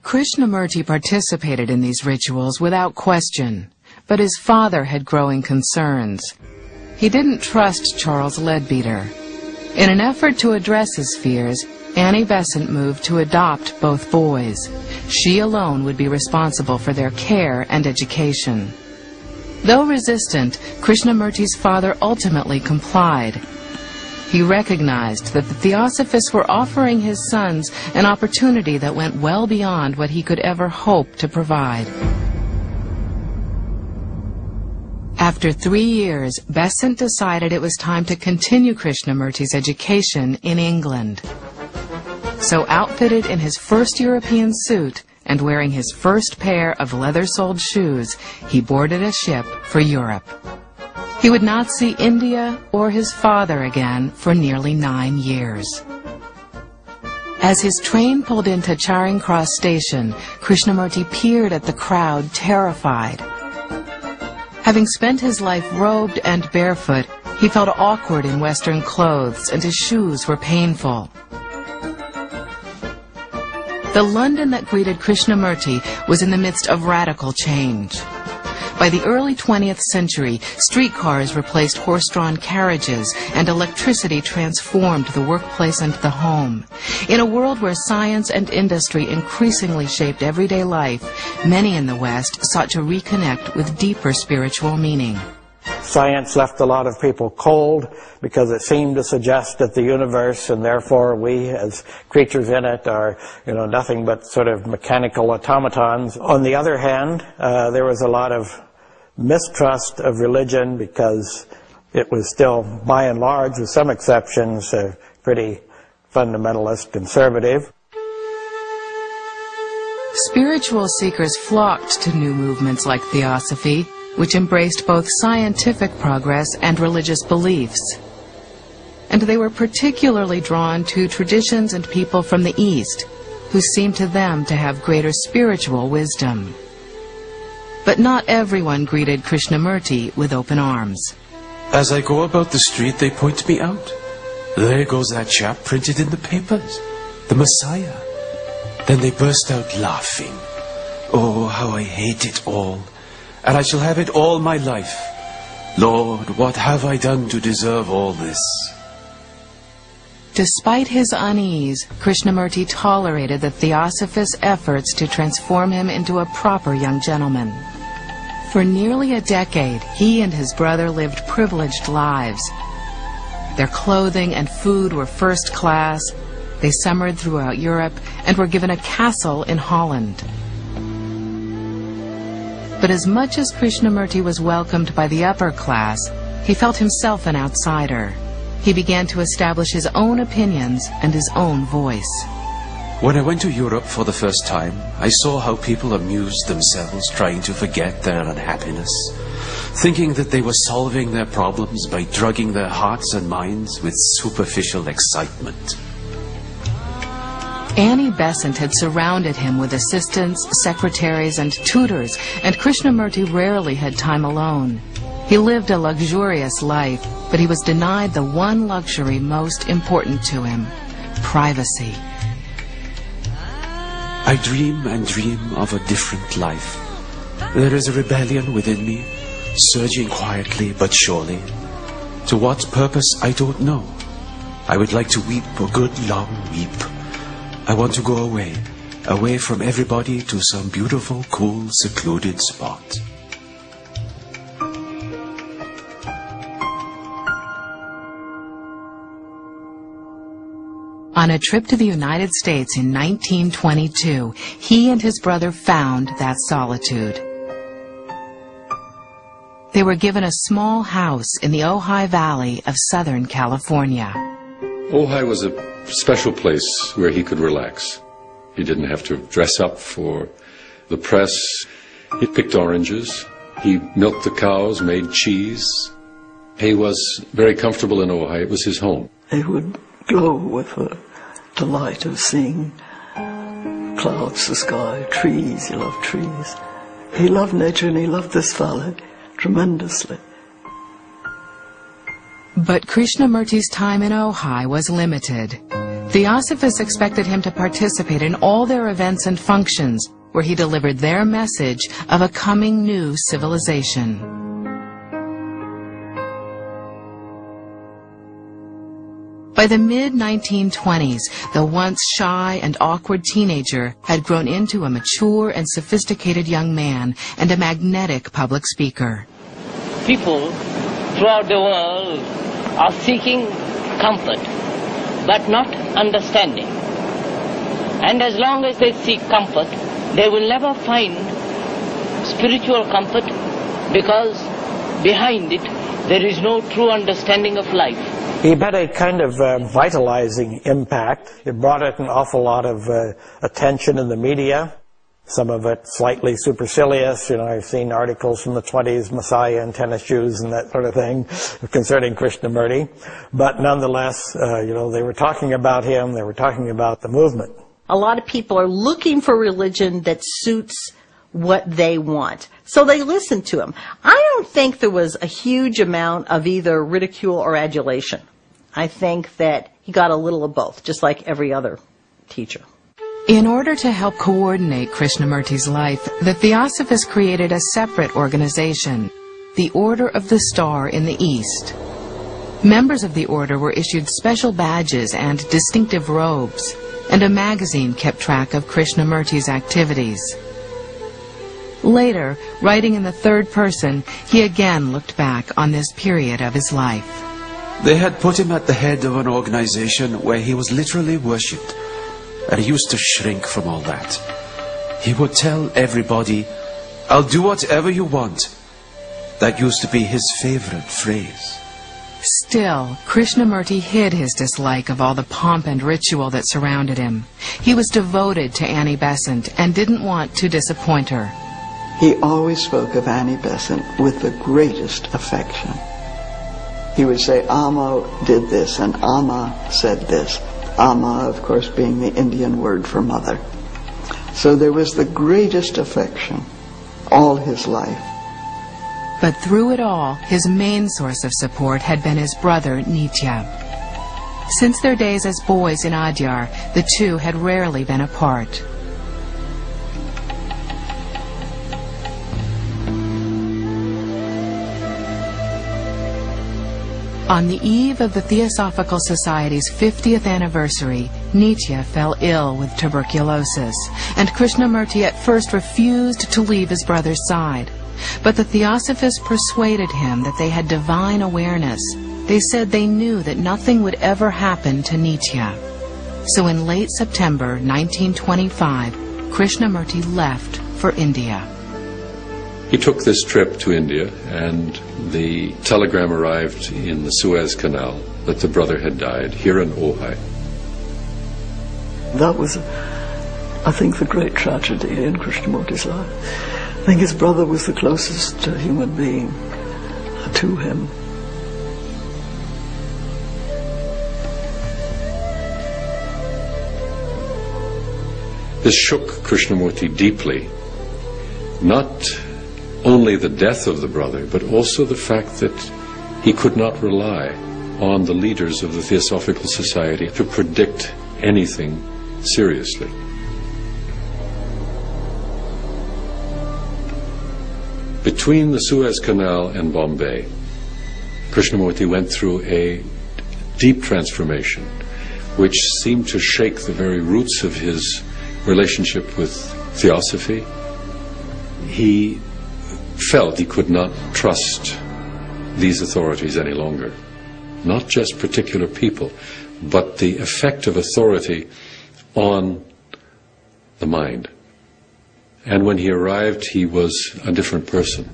Krishnamurti participated in these rituals without question, but his father had growing concerns. He didn't trust Charles Leadbeater. In an effort to address his fears, Annie Besant moved to adopt both boys. She alone would be responsible for their care and education. Though resistant, Krishnamurti's father ultimately complied. He recognized that the Theosophists were offering his sons an opportunity that went well beyond what he could ever hope to provide. After 3 years, Besant decided it was time to continue Krishnamurti's education in England. So outfitted in his first European suit and wearing his first pair of leather-soled shoes, he boarded a ship for Europe. He would not see India or his father again for nearly 9 years. As his train pulled into Charing Cross Station, Krishnamurti peered at the crowd, terrified. Having spent his life robed and barefoot, he felt awkward in Western clothes, and his shoes were painful. The London that greeted Krishnamurti was in the midst of radical change. By the early 20th century, streetcars replaced horse-drawn carriages, and electricity transformed the workplace and the home. In a world where science and industry increasingly shaped everyday life, many in the West sought to reconnect with deeper spiritual meaning. Science left a lot of people cold because it seemed to suggest that the universe, and therefore we as creatures in it, are nothing but sort of mechanical automatons. On the other hand, there was a lot of mistrust of religion because it was still, by and large, with some exceptions, pretty fundamentalist conservative. Spiritual seekers flocked to new movements like Theosophy, which embraced both scientific progress and religious beliefs. And they were particularly drawn to traditions and people from the East, who seemed to them to have greater spiritual wisdom. But not everyone greeted Krishnamurti with open arms. As I go about the street, they point me out. There goes that chap printed in the papers, the Messiah. Then they burst out laughing. Oh, how I hate it all. And I shall have it all my life. Lord, what have I done to deserve all this? Despite his unease, Krishnamurti tolerated the Theosophist's efforts to transform him into a proper young gentleman. For nearly a decade, he and his brother lived privileged lives. Their clothing and food were first class. They summered throughout Europe and were given a castle in Holland. But as much as Krishnamurti was welcomed by the upper class, he felt himself an outsider. He began to establish his own opinions and his own voice. When I went to Europe for the first time, I saw how people amused themselves trying to forget their unhappiness, thinking that they were solving their problems by drugging their hearts and minds with superficial excitement. Annie Besant had surrounded him with assistants, secretaries, and tutors, and Krishnamurti rarely had time alone. He lived a luxurious life, but he was denied the one luxury most important to him: privacy. I dream and dream of a different life. There is a rebellion within me, surging quietly but surely. To what purpose, I don't know. I would like to weep a good long weep. I want to go away from everybody to some beautiful, cool, secluded spot. On a trip to the United States in 1922, he and his brother found that solitude. They were given a small house in the Ojai Valley of Southern California. Ojai was a special place where he could relax. He didn't have to dress up for the press. He picked oranges. He milked the cows, made cheese. He was very comfortable in Ojai. It was his home. He would glow with the delight of seeing clouds, the sky, trees. He loved trees. He loved nature, and he loved this valley tremendously. But Krishnamurti's time in Ojai was limited. Theosophists expected him to participate in all their events and functions, where he delivered their message of a coming new civilization. By the mid-1920s, the once shy and awkward teenager had grown into a mature and sophisticated young man and a magnetic public speaker. People throughout the world are seeking comfort, but not understanding. And as long as they seek comfort, they will never find spiritual comfort, because behind it there is no true understanding of life. He had a kind of vitalizing impact. It brought it an awful lot of attention in the media, some of it slightly supercilious. You know, I've seen articles from the 20s, Messiah in tennis shoes and that sort of thing, concerning Krishnamurti. But nonetheless, you know, they were talking about him, they were talking about the movement. A lot of people are looking for religion that suits what they want. So they listen to him. I don't think there was a huge amount of either ridicule or adulation. I think that he got a little of both, just like every other teacher. In order to help coordinate Krishnamurti's life, the Theosophists created a separate organization, the Order of the Star in the East. Members of the order were issued special badges and distinctive robes, and a magazine kept track of Krishnamurti's activities. Later, writing in the third person, he again looked back on this period of his life. They had put him at the head of an organization where he was literally worshipped, and he used to shrink from all that. He would tell everybody, "I'll do whatever you want." That used to be his favorite phrase. Still, Krishnamurti hid his dislike of all the pomp and ritual that surrounded him. He was devoted to Annie Besant and didn't want to disappoint her. He always spoke of Annie Besant with the greatest affection. He would say, Amma did this, and Amma said this. Amma, of course, being the Indian word for mother. So there was the greatest affection all his life. But through it all, his main source of support had been his brother, Nitya. Since their days as boys in Adyar, the two had rarely been apart. On the eve of the Theosophical Society's 50th anniversary, Nitya fell ill with tuberculosis, and Krishnamurti at first refused to leave his brother's side. But the Theosophists persuaded him that they had divine awareness. They said they knew that nothing would ever happen to Nitya. So in late September 1925, Krishnamurti left for India. He took this trip to India, and the telegram arrived in the Suez Canal that the brother had died here in Ojai. That was, I think, the great tragedy in Krishnamurti's life. I think his brother was the closest human being to him. This shook Krishnamurti deeply, not only the death of the brother, but also the fact that he could not rely on the leaders of the Theosophical Society to predict anything seriously. Between the Suez Canal and Bombay, Krishnamurti went through a deep transformation, which seemed to shake the very roots of his relationship with Theosophy. He felt he could not trust these authorities any longer. Not just particular people, but the effect of authority on the mind. And when he arrived, he was a different person.